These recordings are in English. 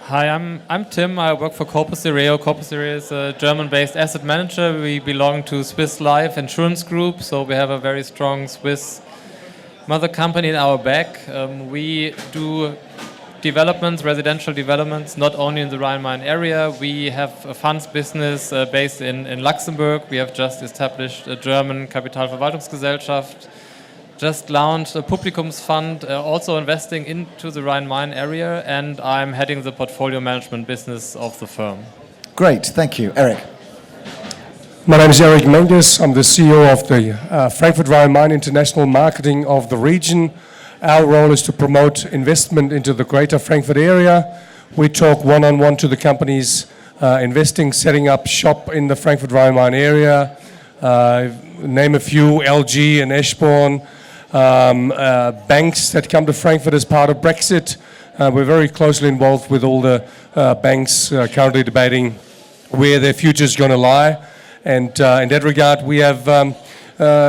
Hi, I'm Tim. I work for CORPUS SIREO. CORPUS SIREO is a German-based asset manager. We belong to Swiss Life Insurance Group, so we have a very strong Swiss mother company in our back. We do developments, residential developments, not only in the Rhine-Main area. We have a funds business based in Luxembourg. We have just established a German Kapitalverwaltungsgesellschaft, just launched a Publikumsfund, also investing into the Rhine-Main area, and I'm heading the portfolio management business of the firm. Great, thank you. Eric. My name is Eric Menges. I'm the CEO of the FrankfurtRheinMain International Marketing of the region. Our role is to promote investment into the greater Frankfurt area. We talk one-on-one to the companies investing, setting up shop in the Frankfurt-Rheinmain area. Name a few, LG and Eschborn. Banks that come to Frankfurt as part of Brexit. We're very closely involved with all the banks currently debating where their future is going to lie. And in that regard, we have about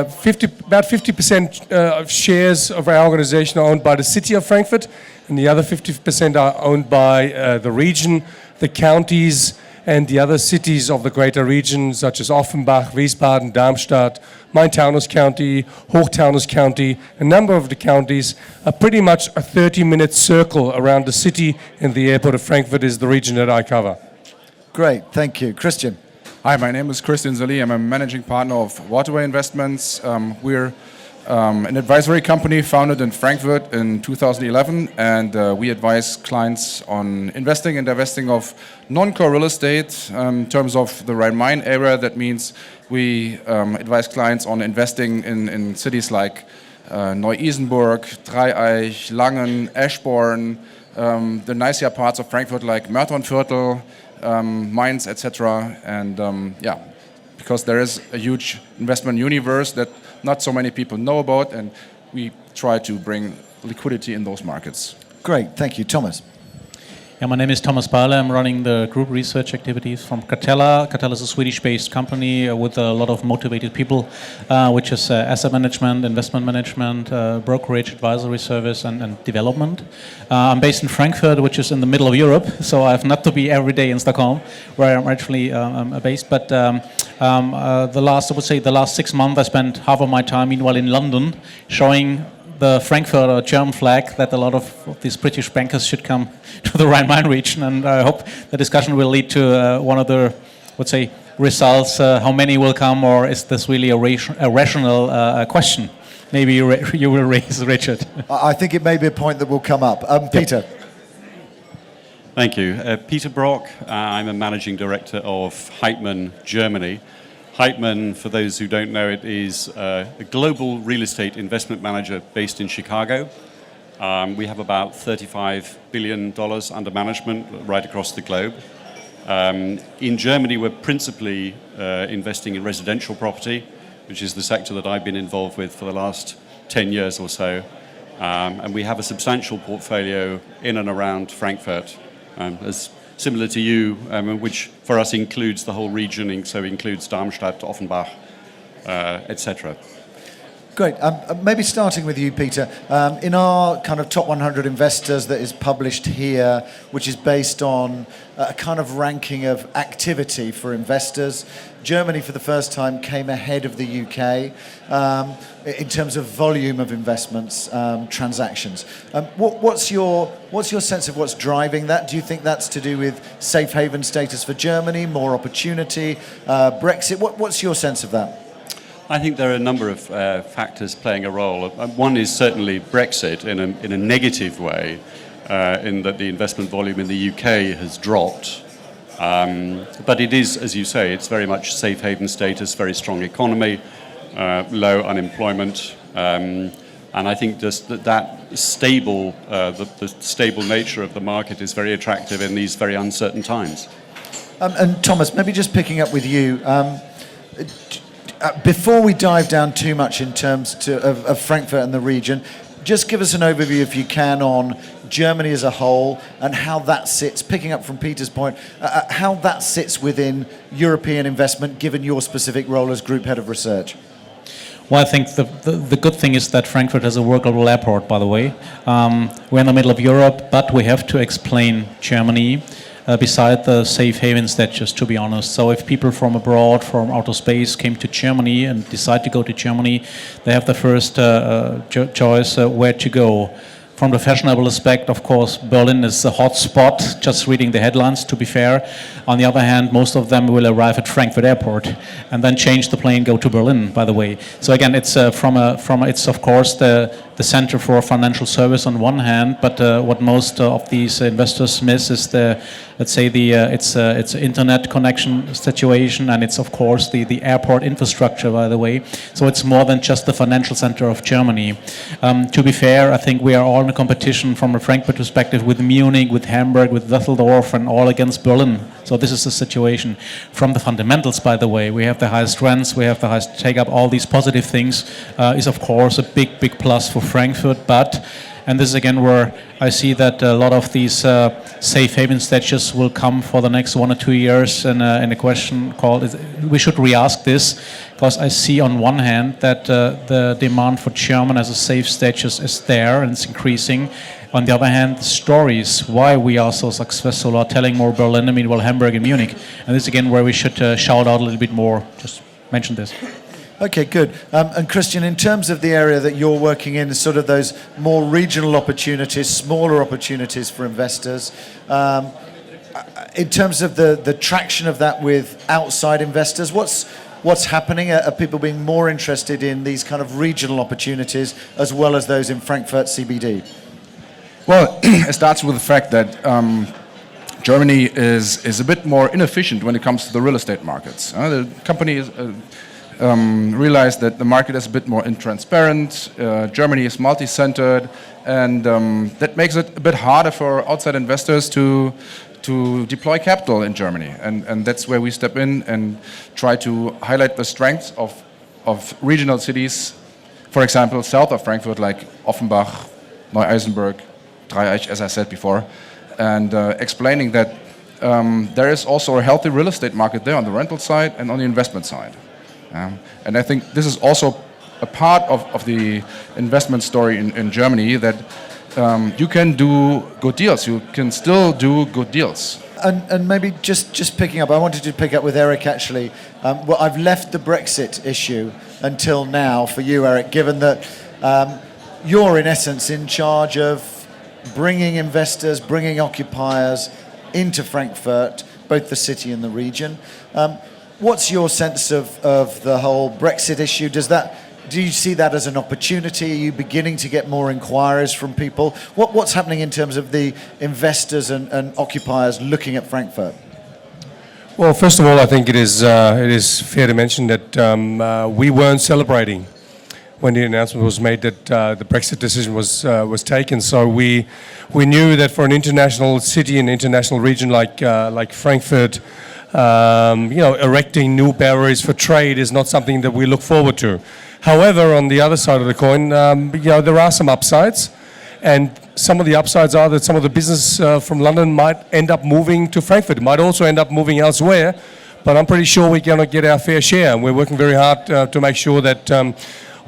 50% of shares of our organization are owned by the city of Frankfurt, and the other 50% are owned by the region, the counties, and the other cities of the greater region, such as Offenbach, Wiesbaden, Darmstadt, Main-Taunus County, Hochtaunus County. A number of the counties are pretty much a 30-minute circle around the city, and the airport of Frankfurt is the region that I cover. Great, thank you. Christian. Hi, my name is Christian Zilly. I'm a managing partner of Waterway Investments. We're an advisory company founded in Frankfurt in 2011, and we advise clients on investing and divesting of non-core real estate in terms of the Rhine-Main area. That means we advise clients on investing in cities like Neu-Isenburg, Dreieich, Langen, Eschborn, the nicer parts of Frankfurt like Mörtonviertel, Mainz, etc. And yeah, because there is a huge investment universe that not so many people know about, and we try to bring liquidity in those markets. Great, thank you. Thomas. Yeah, my name is Thomas Beyerle. I'm running the group research activities from Catella. Catella is a Swedish-based company with a lot of motivated people, which is asset management, investment management, brokerage, advisory service, and development. I'm based in Frankfurt, which is in the middle of Europe, so I have not to be every day in Stockholm, where I'm actually based. But the last 6 months, I spent half of my time, meanwhile, in London, showing the Frankfurt German flag that a lot of these British bankers should come to the Rhine-Main region, and I hope the discussion will lead to one of the, results. How many will come, or is this really a rational question? Maybe you will raise, Richard. I think it may be a point that will come up. Peter. Thank you. Peter Brock. I'm a managing director of Heitman, Germany. Heitman, for those who don't know it, is a global real estate investment manager based in Chicago. We have about $35 billion under management right across the globe. In Germany, we're principally investing in residential property, which is the sector that I've been involved with for the last 10 years or so. And we have a substantial portfolio in and around Frankfurt, as similar to you, which for us includes the whole region, so includes Darmstadt, Offenbach, etc. Great. Maybe starting with you, Peter. In our kind of top 100 investors that is published here, which is based on a kind of ranking of activity for investors, Germany for the first time came ahead of the UK in terms of volume of investments, transactions. What's your sense of what's driving that? Do you think that's to do with safe haven status for Germany, more opportunity, Brexit? What's your sense of that? I think there are a number of factors playing a role. One is certainly Brexit in a negative way, in that the investment volume in the UK has dropped. But it is, as you say, it's very much safe haven status, very strong economy, low unemployment, and I think just that stable, the stable nature of the market is very attractive in these very uncertain times. And Thomas, maybe just picking up with you. Before we dive down too much in terms of Frankfurt and the region, just give us an overview, if you can, on Germany as a whole and how that sits, picking up from Peter's point, how that sits within European investment, given your specific role as Group Head of Research. Well, I think the good thing is that Frankfurt has a workable airport, by the way. We're in the middle of Europe, but we have to explain Germany beside the safe haven status, to be honest. So if people from abroad, from outer space, came to Germany and decide to go to Germany, they have the first choice where to go. From the fashionable aspect, of course, Berlin is a hot spot, just reading the headlines, to be fair. On the other hand, most of them will arrive at Frankfurt Airport and then change the plane, go to Berlin, by the way. So again, it's it's of course the center for financial service on one hand, but what most of these investors miss is it's internet connection situation, and it's of course the airport infrastructure, by the way. So it's more than just the financial center of Germany. To be fair, I think we are all in a competition from a Frankfurt perspective with Munich, with Hamburg, with Düsseldorf, and all against Berlin. So this is the situation. From the fundamentals, by the way, we have the highest rents, we have the highest take-up, all these positive things is of course a big plus for Frankfurt, but, and this is again where I see that a lot of these safe haven statuses will come for the next 1 or 2 years, and a question called, we should re-ask this, because I see on one hand that the demand for German as a safe status is there and it's increasing. On the other hand, the stories why we are so successful are telling more Berlin, Hamburg and Munich. And this is again where we should shout out a little bit more, just mention this. Okay, good. And Christian, in terms of the area that you're working in, sort of those more regional opportunities, smaller opportunities for investors, in terms of the traction of that with outside investors, what's happening? Are people being more interested in these kind of regional opportunities as well as those in Frankfurt CBD? Well, it starts with the fact that Germany is a bit more inefficient when it comes to the real estate markets. The company is realized that the market is a bit more intransparent. Germany is multi-centered, and that makes it a bit harder for outside investors to deploy capital in Germany. And that's where we step in and try to highlight the strengths of regional cities, for example, south of Frankfurt, like Offenbach, Neu-Isenburg, Dreieich, as I said before, and explaining that there is also a healthy real estate market there on the rental side and on the investment side. And I think this is also a part of the investment story in Germany, that you can do good deals. You can still do good deals. And maybe just picking up, I wanted to pick up with Eric actually. Well, I've left the Brexit issue until now for you, Eric, given that you're in essence in charge of bringing investors, bringing occupiers into Frankfurt, both the city and the region. What's your sense of the whole Brexit issue? Do you see that as an opportunity? Are you beginning to get more inquiries from people? What's happening in terms of the investors and occupiers looking at Frankfurt? Well, first of all, I think it is fair to mention that we weren't celebrating when the announcement was made that the Brexit decision was taken. So we knew that for an international city and international region like Frankfurt, erecting new barriers for trade is not something that we look forward to. However, on the other side of the coin, there are some upsides, and some of the upsides are that some of the business from London might end up moving to Frankfurt, might also end up moving elsewhere, but I'm pretty sure we're going to get our fair share, and we're working very hard to make sure that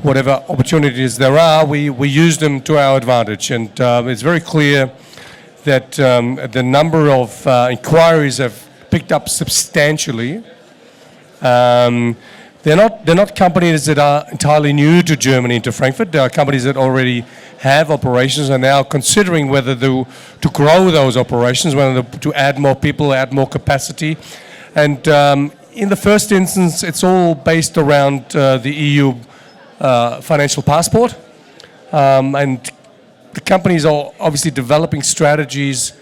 whatever opportunities there are, we use them to our advantage. And it's very clear that the number of inquiries have picked up substantially. They're not companies that are entirely new to Germany and to Frankfurt. They are companies that already have operations and now considering whether to grow those operations, whether to add more people, add more capacity. And in the first instance, it's all based around the EU financial passport. And the companies are obviously developing strategies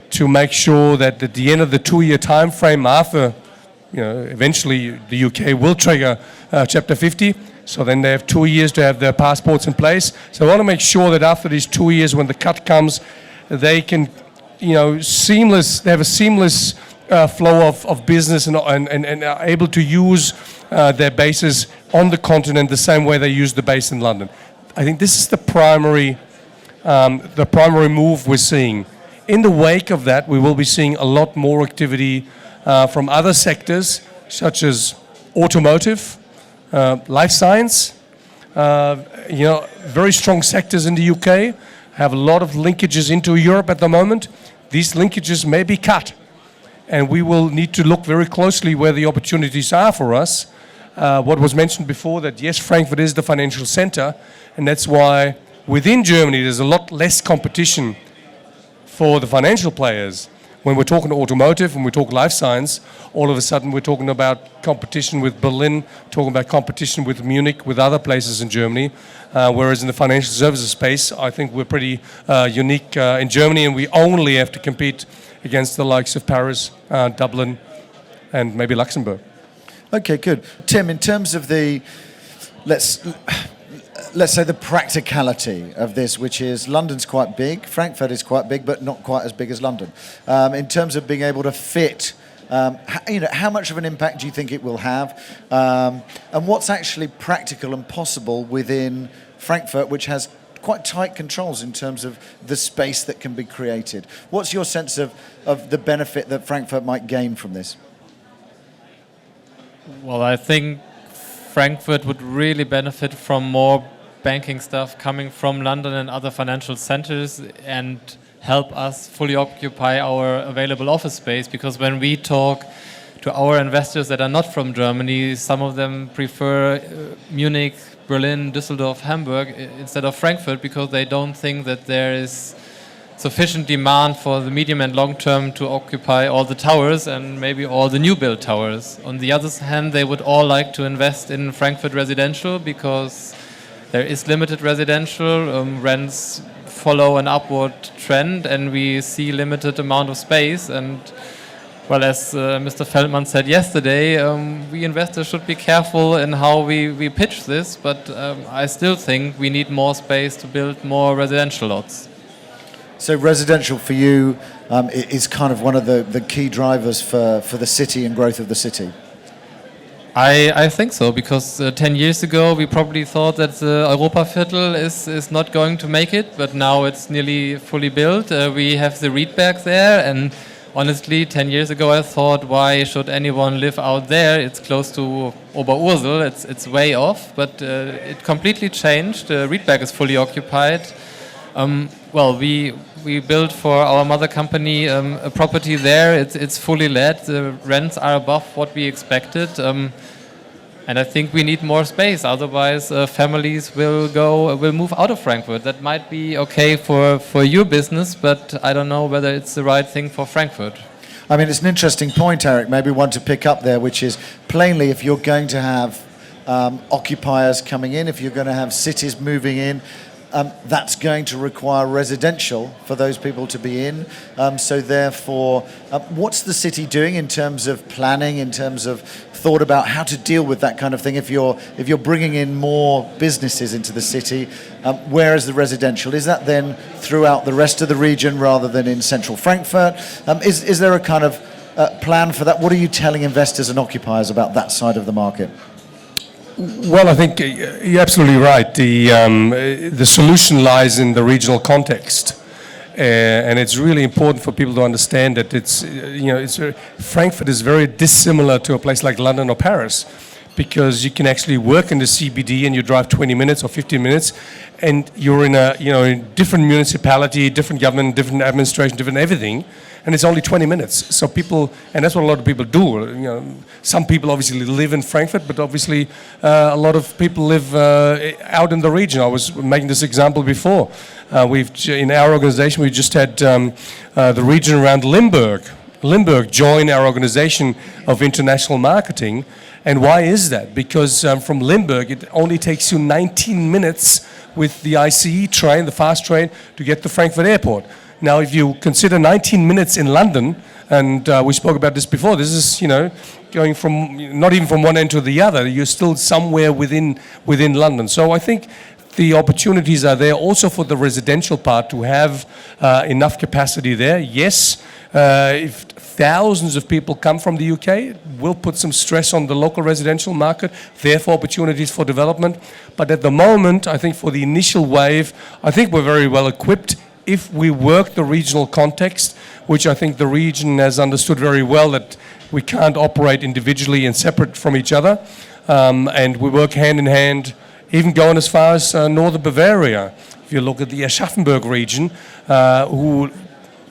to make sure that at the end of the 2-year time frame after, eventually the UK will trigger Chapter 50. So then they have 2 years to have their passports in place. So I want to make sure that after these 2 years, when the cut comes, they can, they have a seamless flow of business and are able to use their bases on the continent the same way they use the base in London. I think this is the primary move we're seeing. In the wake of that, we will be seeing a lot more activity from other sectors, such as automotive, life science, very strong sectors in the UK, have a lot of linkages into Europe at the moment. These linkages may be cut, and we will need to look very closely where the opportunities are for us. What was mentioned before, that yes, Frankfurt is the financial center, and that's why within Germany there's a lot less competition for the financial players. When we're talking automotive, when we talk life science, all of a sudden we're talking about competition with Berlin, talking about competition with Munich, with other places in Germany. Whereas in the financial services space, I think we're pretty unique in Germany, and we only have to compete against the likes of Paris, Dublin, and maybe Luxembourg. Okay, good. Tim, in terms of the, let's say the practicality of this, which is London's quite big, Frankfurt is quite big, but not quite as big as London. In terms of being able to fit, how much of an impact do you think it will have? And what's actually practical and possible within Frankfurt, which has quite tight controls in terms of the space that can be created? What's your sense of the benefit that Frankfurt might gain from this? Well, I think Frankfurt would really benefit from more banking stuff coming from London and other financial centers, and help us fully occupy our available office space, because when we talk to our investors that are not from Germany, some of them prefer Munich, Berlin, Düsseldorf, Hamburg instead of Frankfurt, because they don't think that there is sufficient demand for the medium and long term to occupy all the towers and maybe all the new build towers. On the other hand, they would all like to invest in Frankfurt residential, because there is limited residential, rents follow an upward trend, and we see limited amount of space. And well, as Mr. Feldman said yesterday, we investors should be careful in how we pitch this, but I still think we need more space to build more residential lots. So residential for you is kind of one of the key drivers for the city and growth of the city? I think so, because 10 years ago we probably thought that the Europaviertel is not going to make it, but now it's nearly fully built. We have the Riedberg there, and honestly 10 years ago I thought, why should anyone live out there? It's close to Oberursel, it's way off, but it completely changed. Riedberg is fully occupied. Well, we built for our mother company a property there. It's fully let. The rents are above what we expected, and I think we need more space. Otherwise, families will move out of Frankfurt. That might be okay for your business, but I don't know whether it's the right thing for Frankfurt. I mean, it's an interesting point, Eric. Maybe one to pick up there, which is plainly, if you're going to have occupiers coming in, if you're going to have cities moving in, that's going to require residential for those people to be in. So therefore, what's the city doing in terms of planning, in terms of thought about how to deal with that kind of thing? If you're bringing in more businesses into the city, where is the residential? Is that then throughout the rest of the region rather than in central Frankfurt? Is there a kind of plan for that? What are you telling investors and occupiers about that side of the market? Well, I think you're absolutely right. The solution lies in the regional context, and it's really important for people to understand that Frankfurt is very dissimilar to a place like London or Paris, because you can actually work in the CBD and you drive 20 minutes or 15 minutes, and you're in a different municipality, different government, different administration, different everything. And it's only 20 minutes. So people, and that's what a lot of people do. Some people obviously live in Frankfurt, but obviously a lot of people live out in the region. I was making this example before. In our organization, we just had the region around Limburg join our organization of international marketing. And why is that? Because from Limburg, it only takes you 19 minutes with the ICE train, the fast train, to get to Frankfurt Airport. Now, if you consider 19 minutes in London, and we spoke about this before, this is, going from, not even from one end to the other, you're still somewhere within London. So I think the opportunities are there also for the residential part to have enough capacity there. Yes, if thousands of people come from the UK, it will put some stress on the local residential market, therefore opportunities for development. But at the moment, I think for the initial wave, I think we're very well equipped if we work the regional context, which I think the region has understood very well, that we can't operate individually and separate from each other, and we work hand in hand even going as far as northern Bavaria. If you look at the Aschaffenburg region, who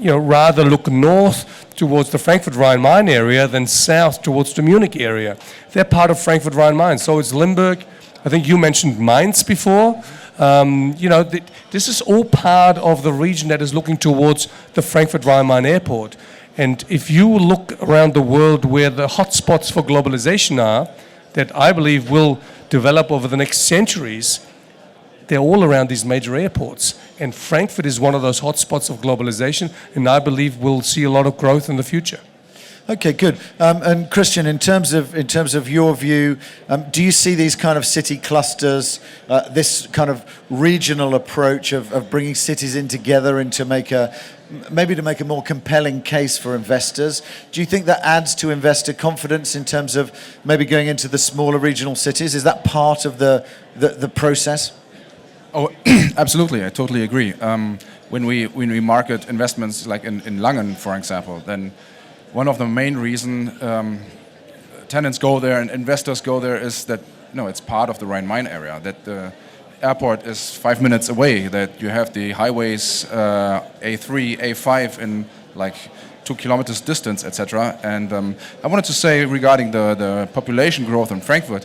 rather look north towards the Frankfurt-Rheinmain area than south towards the Munich area. They're part of Frankfurt-Rheinmain. So it's Limburg. I think you mentioned Mainz before. This is all part of the region that is looking towards the Frankfurt-Rheinmain airport. And if you look around the world where the hotspots for globalization are, that I believe will develop over the next centuries, they're all around these major airports. And Frankfurt is one of those hotspots of globalization, and I believe we'll see a lot of growth in the future. Okay, good. And Christian, in terms of your view, do you see these kind of city clusters, this kind of regional approach of bringing cities in together and to make a more compelling case for investors? Do you think that adds to investor confidence in terms of maybe going into the smaller regional cities? Is that part of the process? Oh, absolutely. I totally agree. When we market investments like in Langen, for example, then one of the main reasons tenants go there and investors go there is that it's part of the Rhine-Main area, that the airport is 5 minutes away, that you have the highways A3, A5 in like 2 kilometers distance, etc. And I wanted to say regarding the population growth in Frankfurt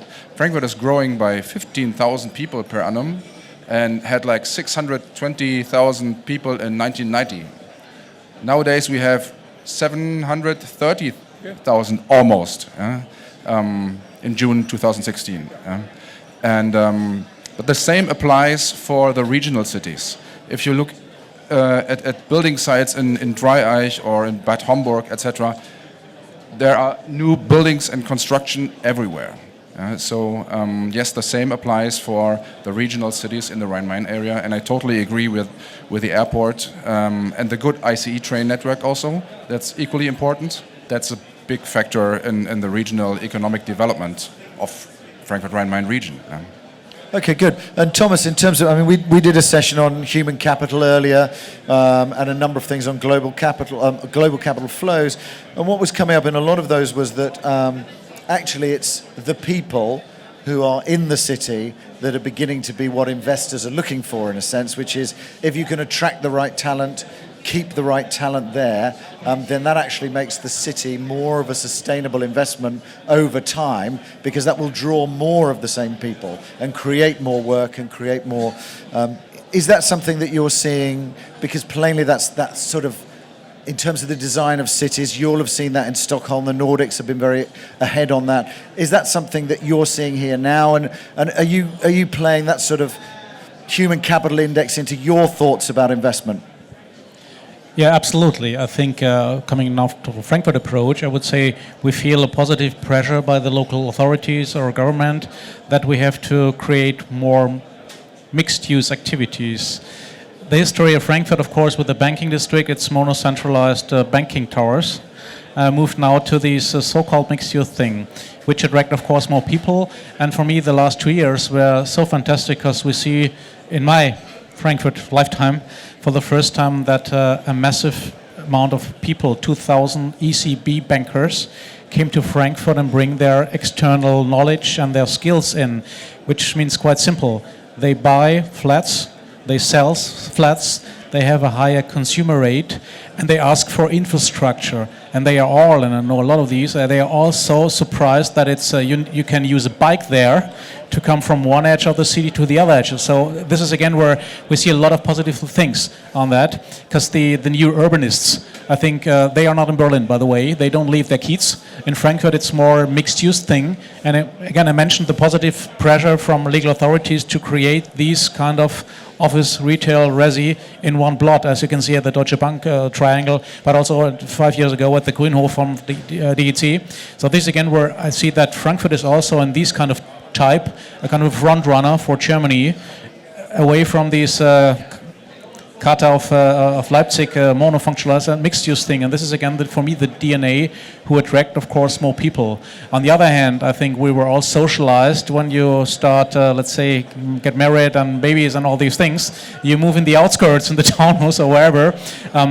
is growing by 15,000 people per annum and had like 620,000 people in 1990. Nowadays we have 730,000 almost in June 2016. But the same applies for the regional cities. If you look at building sites in Dreieich or in Bad Homburg, etc., there are new buildings and construction everywhere. Yes, the same applies for the regional cities in the Rhine-Main area, and I totally agree with the airport and the good ICE train network also. That's equally important. That's a big factor in the regional economic development of Frankfurt-Rhine-Main region. Okay, good. And Thomas, in terms of, we did a session on human capital earlier, and a number of things on global capital flows. And what was coming up in a lot of those was that actually it's the people who are in the city that are beginning to be what investors are looking for, in a sense, which is if you can attract the right talent, keep the right talent there, then that actually makes the city more of a sustainable investment over time, because that will draw more of the same people and create more work and create more. Is that something that you're seeing? Because plainly that's sort of, in terms of the design of cities, you'll have seen that in Stockholm. The Nordics have been very ahead on that. Is that something that you're seeing here now? And are you playing that sort of human capital index into your thoughts about investment? Yeah, absolutely. I think coming now to the Frankfurt approach, I would say we feel a positive pressure by the local authorities or government that we have to create more mixed-use activities. The history of Frankfurt, of course, with the banking district, its monocentralized banking towers, moved now to this so-called mixed-use thing, which attract, of course, more people. And for me, the last 2 years were so fantastic because we see in my Frankfurt lifetime, for the first time, that a massive amount of people, 2,000 ECB bankers, came to Frankfurt and bring their external knowledge and their skills in, which means quite simple. They buy flats, they sell flats, they have a higher consumer rate, and they ask for infrastructure. And they are all, and I know a lot of these, they are all so surprised that it's you can use a bike there to come from one edge of the city to the other edge. So this is again where we see a lot of positive things on that, because the new urbanists, I think they are not in Berlin, by the way. They don't leave their kids. In Frankfurt, it's more mixed-use thing. And again, I mentioned the positive pressure from legal authorities to create these kind of office, retail, resi in one plot, as you can see at the Deutsche Bank triangle, but also 5 years ago at the Grünhof from DEC. So this again where I see that Frankfurt is also in these kind of type, a kind of front runner for Germany, away from these Charta of Leipzig monofunctionalized and mixed-use thing. And this is again, for me, the DNA who attract, of course, more people. On the other hand, I think we were all socialized when you start, let's say, get married and babies and all these things. You move in the outskirts, in the townhouse or wherever. I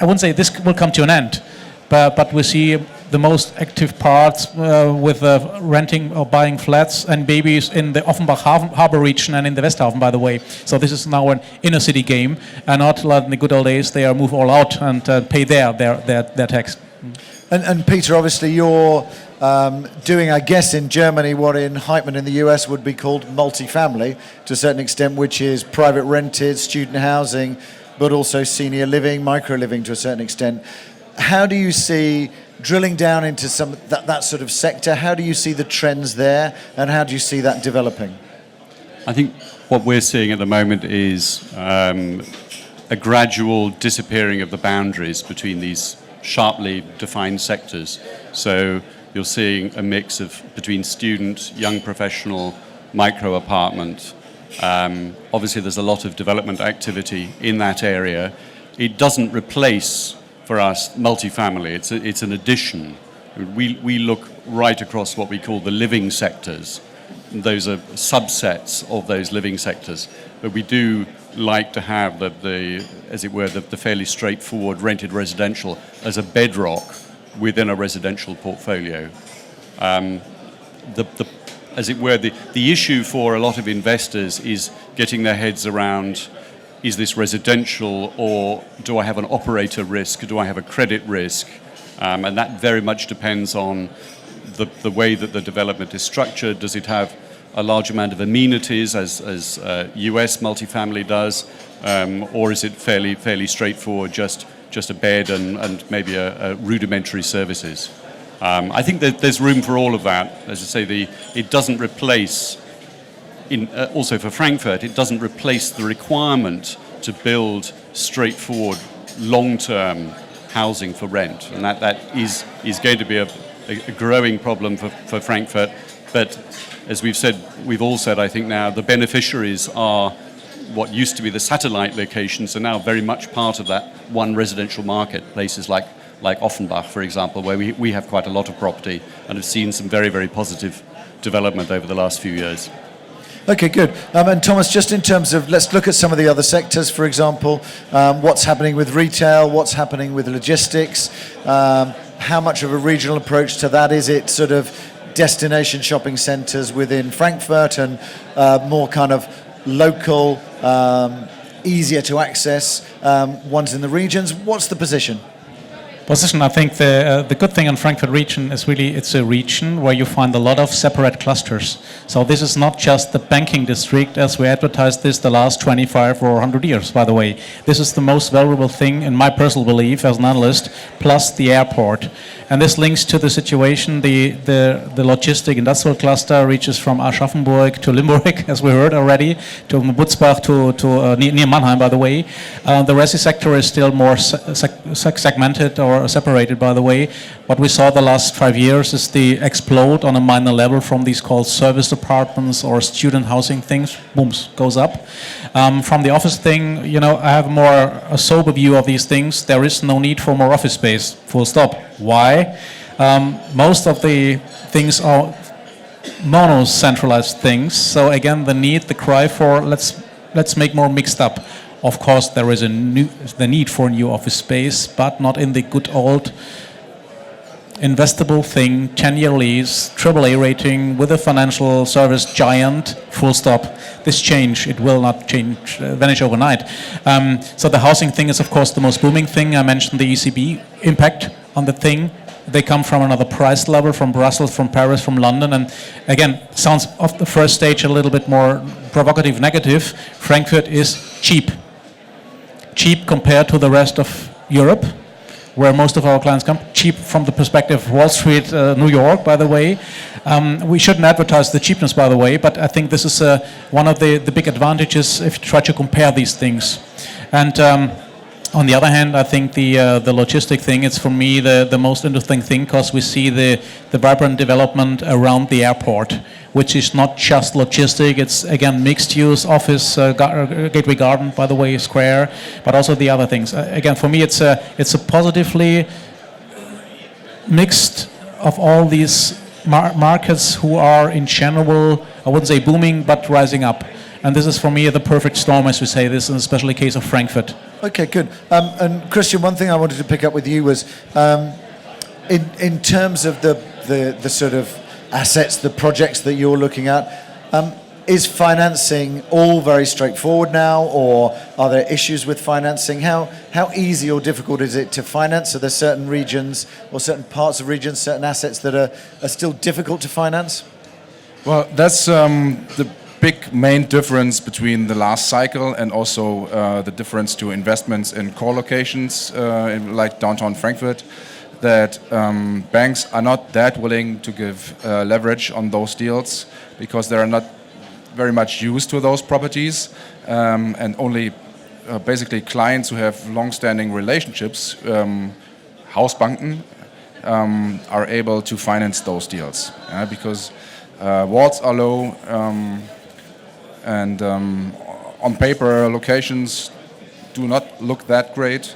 wouldn't say this will come to an end, but we see the most active parts with renting or buying flats and babies in the Offenbach harbor region and in the Westhafen, by the way. So this is now an inner city game, and not like in the good old days. They are move all out and pay their tax. And Peter, obviously you're doing, I guess, in Germany what in Heitman in the US would be called multifamily to a certain extent, which is private rented, student housing, but also senior living, micro living to a certain extent. How do you see, drilling down into some that sort of sector, how do you see the trends there, and how do you see that developing? I think what we're seeing at the moment is a gradual disappearing of the boundaries between these sharply defined sectors. So you're seeing a mix of between student, young professional, micro apartment. Obviously there's a lot of development activity in that area. It doesn't replace for us multifamily, it's an addition. We look right across what we call the living sectors. Those are subsets of those living sectors, but we do like to have as it were, the fairly straightforward rented residential as a bedrock within a residential portfolio. As it were, the issue for a lot of investors is getting their heads around, is this residential or do I have an operator risk, do I have a credit risk? And that very much depends on the way that the development is structured. Does it have a large amount of amenities as US multifamily does, or is it fairly straightforward, just a bed and maybe a rudimentary services? I think that there's room for all of that. As I say, it doesn't replace, also for Frankfurt, it doesn't replace the requirement to build straightforward, long-term housing for rent. And that is going to be a growing problem for Frankfurt. But as we've all said, I think now, the beneficiaries are what used to be the satellite locations are now very much part of that one residential market, places like Offenbach, for example, where we have quite a lot of property and have seen some very, very positive development over the last few years. Okay, good. And Thomas, just in terms of, let's look at some of the other sectors, for example, what's happening with retail, what's happening with logistics, how much of a regional approach to that is it, sort of destination shopping centres within Frankfurt and more kind of local, easier to access ones in the regions. What's the position? I think the good thing in Frankfurt region is really it's a region where you find a lot of separate clusters. So this is not just the banking district as we advertised this the last 25 or 100 years, by the way. This is the most valuable thing in my personal belief as an analyst, plus the airport. And this links to the situation, the logistic industrial cluster reaches from Aschaffenburg to Limburg, as we heard already, to Butzbach, to near Mannheim, by the way. The resi sector is still more segmented or separated, by the way. What we saw the last 5 years is the explode on a minor level from these called service apartments or student housing things, booms, goes up. From the office thing, I have a sober view of these things. There is no need for more office space, full stop. Why? Most of the things are mono-centralized things. So again, the cry for let's make more mixed up. Of course, there is the need for new office space, but not in the good old investable thing, 10-year lease, AAA rating with a financial service giant, full stop. This change, it will not vanish overnight. So the housing thing is, of course, the most booming thing. I mentioned the ECB impact on the thing. They come from another price level, from Brussels, from Paris, from London. And again, sounds off the first stage a little bit more provocative, negative. Frankfurt is cheap. Cheap compared to the rest of Europe, where most of our clients come. Cheap from the perspective of Wall Street, New York, by the way. We shouldn't advertise the cheapness, by the way, but I think this is one of the big advantages if you try to compare these things. And on the other hand, I think the logistic thing is for me the most interesting thing, because we see the vibrant development around the airport, which is not just logistic. It's again mixed use, office, Gateway Garden, by the way, square, but also the other things. Again, for me, it's a positively mixed of all these markets who are in general, I wouldn't say booming, but rising up. And this is for me the perfect storm, as we say this, and especially the case of Frankfurt. Okay, good. And Christian, one thing I wanted to pick up with you was In terms of the sort of assets, the projects that you're looking at, is financing all very straightforward now, or are there issues with financing? How easy or difficult is it to finance? Are there certain regions or certain parts of regions, certain assets that are still difficult to finance? Well, that's the big main difference between the last cycle and also the difference to investments in core locations like downtown Frankfurt, that banks are not that willing to give leverage on those deals because they are not very much used to those properties, and only basically clients who have long-standing relationships, Hausbanken, are able to finance those deals because walls are low, and on paper locations do not look that great.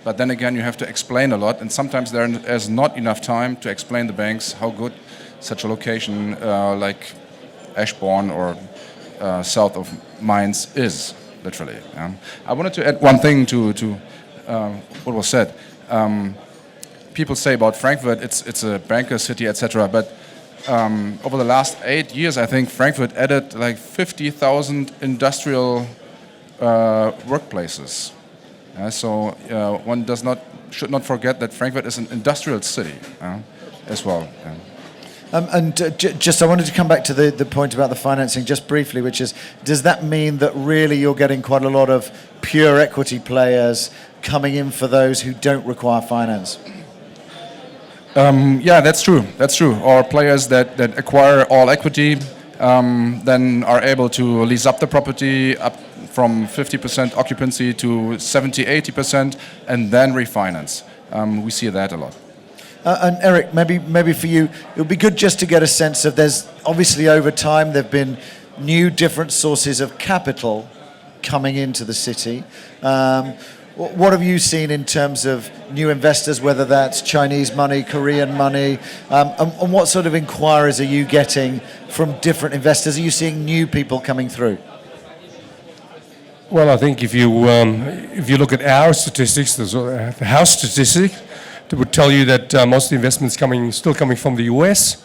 But then again, you have to explain a lot, and sometimes there is not enough time to explain the banks how good such a location like Eschborn or south of Mainz is, literally. I wanted to add one thing to what was said. People say about Frankfurt, it's a banker city, etc. But over the last 8 years, I think Frankfurt added like 50,000 industrial workplaces. So one should not forget that Frankfurt is an industrial city as well. Just I wanted to come back to the point about the financing just briefly, which is, does that mean that really you're getting quite a lot of pure equity players coming in for those who don't require finance? Yeah, that's true. That's true. Or players that acquire all equity, then are able to lease up the property up from 50% occupancy to 70, 80%, and then refinance. We see that a lot. And Eric, maybe for you, it would be good just to get a sense of, there's obviously over time there have been new different sources of capital coming into the city. What have you seen in terms of new investors, whether that's Chinese money, Korean money, and what sort of inquiries are you getting from different investors? Are you seeing new people coming through? Well, I think if you look at our statistics, the house statistic, it would tell you that most of the investments still coming from the US.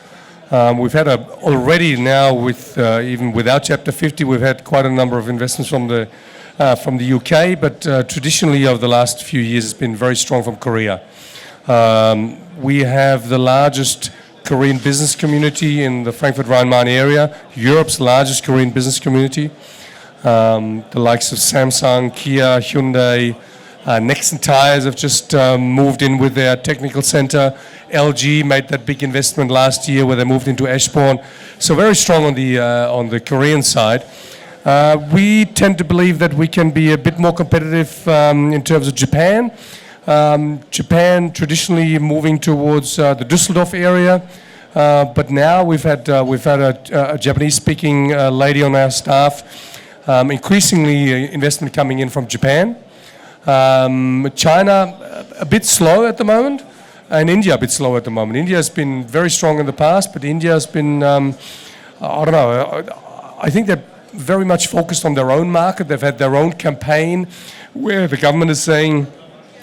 We've had already now, with even without Chapter 50, we've had quite a number of investments from the UK, but traditionally over the last few years it's been very strong from Korea. We have the largest Korean business community in the FrankfurtRheinMain area, Europe's largest Korean business community. The likes of Samsung, Kia, Hyundai, Nexon Tires have just moved in with their technical center. LG made that big investment last year where they moved into Eschborn. So very strong on the Korean side. We tend to believe that we can be a bit more competitive in terms of Japan. Japan traditionally moving towards the Düsseldorf area, but now we've had a Japanese-speaking lady on our staff. Increasingly investment coming in from Japan. China a bit slow at the moment, and India a bit slow at the moment. India has been very strong in the past, but India has been, I don't know, I think they're very much focused on their own market. They've had their own campaign where the government is saying,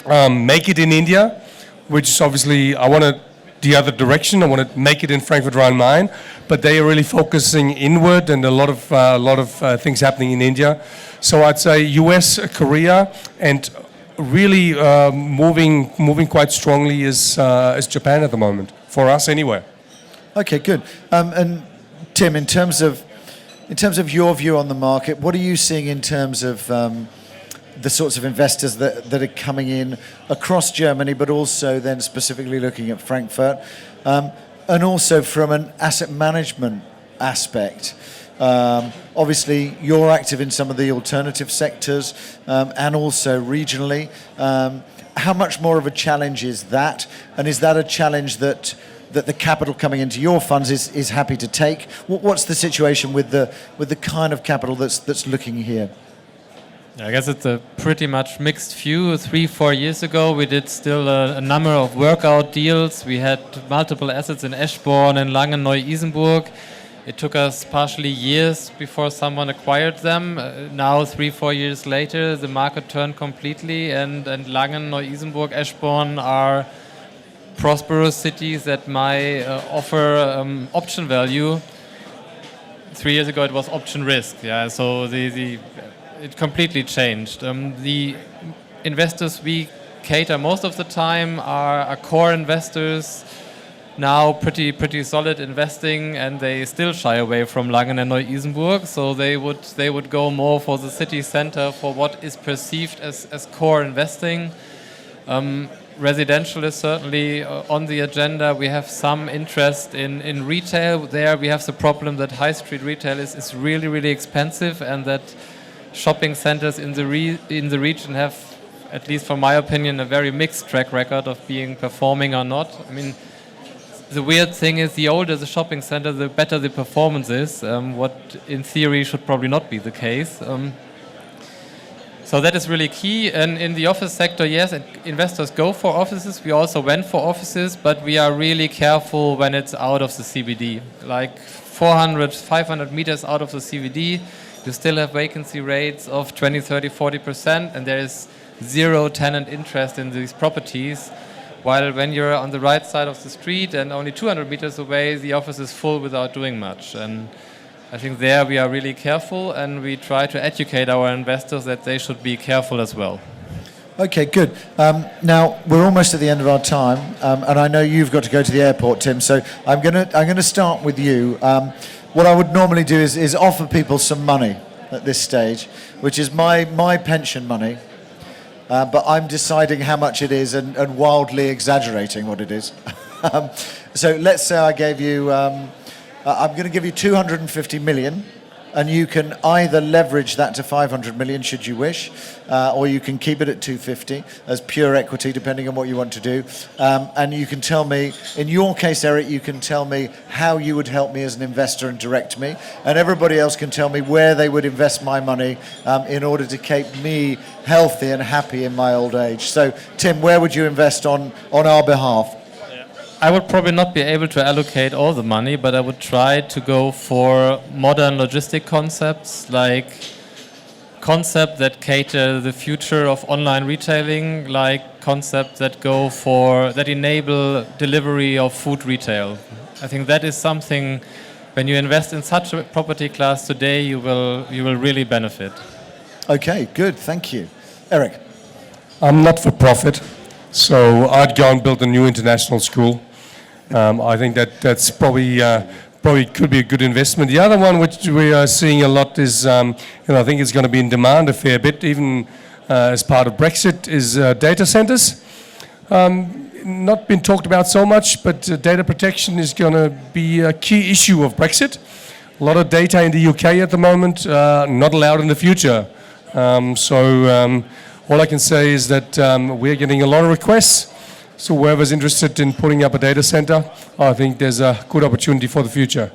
make it in India, which is obviously, I want to the other direction. I want to make it in Frankfurt-Rhein-Main, but they are really focusing inward, and a lot of things happening in India. So I'd say US, Korea, and really moving quite strongly is Japan at the moment, for us anyway. Okay, good. And Tim, in terms of your view on the market, what are you seeing in terms of the sorts of investors that are coming in across Germany, but also then specifically looking at Frankfurt, and also from an asset management aspect? Obviously, you're active in some of the alternative sectors, and also regionally. How much more of a challenge is that? And is that a challenge that the capital coming into your funds is happy to take? What's the situation with the kind of capital that's looking here? I guess it's a pretty much mixed view. 3-4 years ago, we did still a number of workout deals. We had multiple assets in Eschborn and Langen, Neu-Isenburg. It took us partially years before someone acquired them. Now, 3-4 years later, the market turned completely, and Langen, Neu-Isenburg, Eschborn are prosperous cities that might offer option value. 3 years ago it was option risk, yeah. So it completely changed. The investors we cater most of the time are core investors, now pretty solid investing, and they still shy away from Langen and Neu-Isenburg. So they would go more for the city center, for what is perceived as core investing. Residential is certainly on the agenda. We have some interest in retail. There we have the problem that high street retail is really expensive, and that shopping centers in the region have, at least from my opinion, a very mixed track record of being performing or not. I mean, the weird thing is, the older the shopping center, the better the performance is, what in theory should probably not be the case. So that is really key. And in the office sector, yes, investors go for offices. We also went for offices, but we are really careful when it's out of the CBD. Like 400, 500 meters out of the CBD, you still have vacancy rates of 20, 30, 40%, and there is zero tenant interest in these properties. While when you're on the right side of the street and only 200 meters away, the office is full without doing much. And I think there we are really careful, and we try to educate our investors that they should be careful as well. Okay, good. Now we're almost at the end of our time, and I know you've got to go to the airport, Tim. So I'm gonna start with you. What I would normally do is offer people some money at this stage, which is my pension money. But I'm deciding how much it is and wildly exaggerating what it is. So let's say I gave you, I'm going to give you 250 million, and you can either leverage that to 500 million should you wish, or you can keep it at 250 as pure equity, depending on what you want to do. And you can tell me, in your case, Eric, you can tell me how you would help me as an investor and direct me, and everybody else can tell me where they would invest my money in order to keep me healthy and happy in my old age. So, Tim, where would you invest on our behalf? I would probably not be able to allocate all the money, but I would try to go for modern logistic concepts, like concepts that cater the future of online retailing, like concepts that enable delivery of food retail. I think that is something, when you invest in such a property class today, you will really benefit. Okay, good, thank you. Eric? I'm not for profit, so I'd go and build a new international school. I think that's probably could be a good investment. The other one which we are seeing a lot is, I think it's going to be in demand a fair bit, even as part of Brexit, is data centers. Not been talked about so much, but data protection is going to be a key issue of Brexit. A lot of data in the UK at the moment, not allowed in the future. All I can say is that we're getting a lot of requests. So whoever's interested in putting up a data center, I think there's a good opportunity for the future.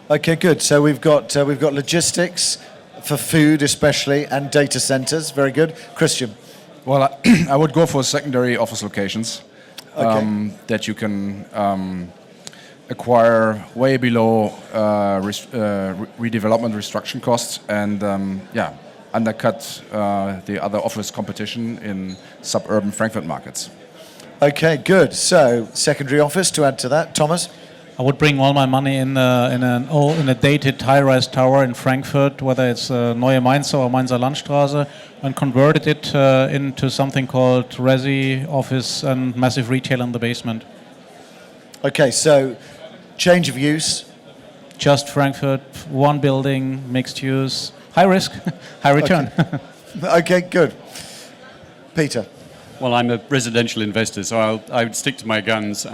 Okay, good. So we've got logistics for food especially, and data centers. Very good. Christian? Well, I would go for secondary office locations that you can acquire way below redevelopment restructuring costs, and undercut the other office competition in suburban Frankfurt markets. Okay, good. So, secondary office, to add to that. Thomas? I would bring all my money in a dated high-rise tower in Frankfurt, whether it's Neue Mainzer or Mainzer Landstraße, and converted it into something called resi, office, and massive retail in the basement. Okay, so change of use. Just Frankfurt, one building, mixed use, high risk, high return. Okay, good. Peter? Well, I'm a residential investor, so I would stick to my guns,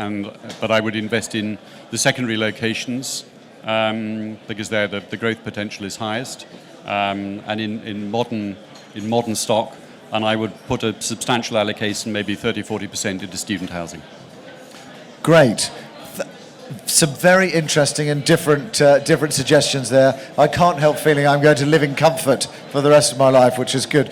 but I would invest in the secondary locations because there the growth potential is highest, and in modern stock, and I would put a substantial allocation, maybe 30-40%, into student housing. Great. Some very interesting and different suggestions there. I can't help feeling I'm going to live in comfort for the rest of my life, which is good.